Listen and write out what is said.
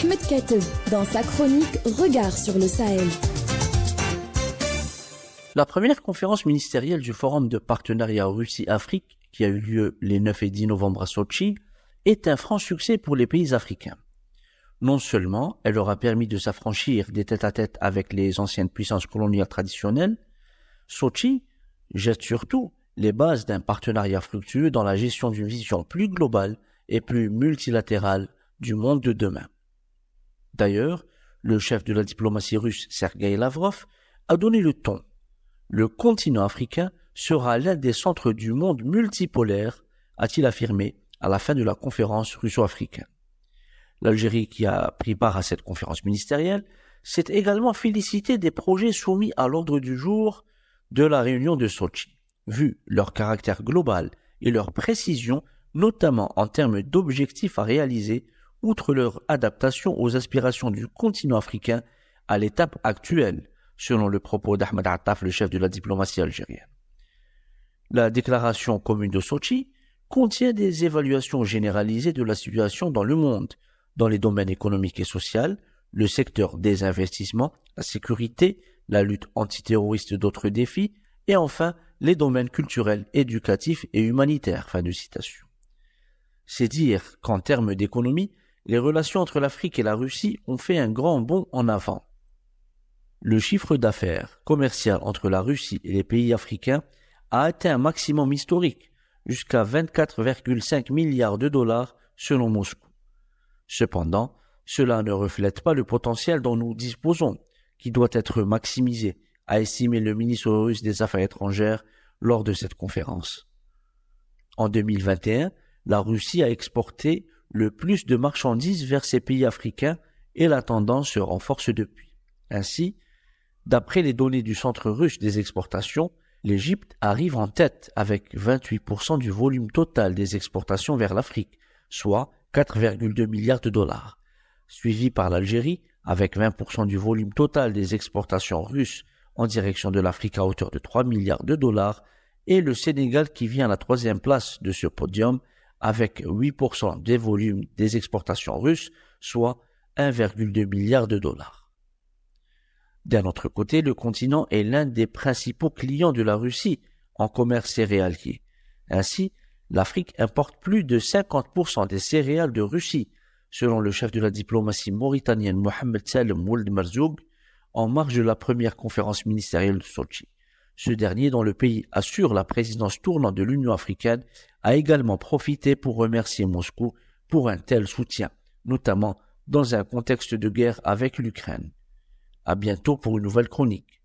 Ahmed Kateb dans sa chronique Regard sur le Sahel. La première conférence ministérielle du Forum de partenariat Russie-Afrique, qui a eu lieu les 9 et 10 novembre à Sotchi, est un franc succès pour les pays africains. Non seulement elle leur a permis de s'affranchir des tête-à-tête avec les anciennes puissances coloniales traditionnelles, Sotchi jette surtout les bases d'un partenariat fructueux dans la gestion d'une vision plus globale et plus multilatérale du monde de demain. D'ailleurs, le chef de la diplomatie russe, Sergueï Lavrov, a donné le ton. Le continent africain sera l'un des centres du monde multipolaire, a-t-il affirmé à la fin de la conférence russo-africaine. L'Algérie, qui a pris part à cette conférence ministérielle, s'est également félicitée des projets soumis à l'ordre du jour de la réunion de Sotchi, vu leur caractère global et leur précision, notamment en termes d'objectifs à réaliser, outre leur adaptation aux aspirations du continent africain à l'étape actuelle, selon le propos d'Ahmed Attaf, le chef de la diplomatie algérienne. La déclaration commune de Sotchi contient des évaluations généralisées de la situation dans le monde, dans les domaines économiques et sociaux, le secteur des investissements, la sécurité, la lutte antiterroriste et d'autres défis, et enfin les domaines culturels, éducatifs et humanitaires. Fin de citation. C'est dire qu'en termes d'économie, les relations entre l'Afrique et la Russie ont fait un grand bond en avant. Le chiffre d'affaires commercial entre la Russie et les pays africains a atteint un maximum historique, jusqu'à 24,5 milliards de dollars selon Moscou. Cependant, cela ne reflète pas le potentiel dont nous disposons, qui doit être maximisé, a estimé le ministre russe des Affaires étrangères lors de cette conférence. En 2021, la Russie a exporté le plus de marchandises vers ces pays africains et la tendance se renforce depuis. Ainsi, d'après les données du Centre russe des exportations, l'Égypte arrive en tête avec 28% du volume total des exportations vers l'Afrique, soit 4,2 milliards de dollars, suivi par l'Algérie avec 20% du volume total des exportations russes en direction de l'Afrique à hauteur de 3 milliards de dollars et le Sénégal qui vient à la troisième place de ce podium avec 8% des volumes des exportations russes, soit 1,2 milliard de dollars. D'un autre côté, le continent est l'un des principaux clients de la Russie en commerce céréalier. Ainsi, l'Afrique importe plus de 50% des céréales de Russie, selon le chef de la diplomatie mauritanienne Mohamed Salem Ould Marzoug, en marge de la première conférence ministérielle de Sotchi. Ce dernier, dont le pays assure la présidence tournante de l'Union africaine, a également profité pour remercier Moscou pour un tel soutien, notamment dans un contexte de guerre avec l'Ukraine. À bientôt pour une nouvelle chronique.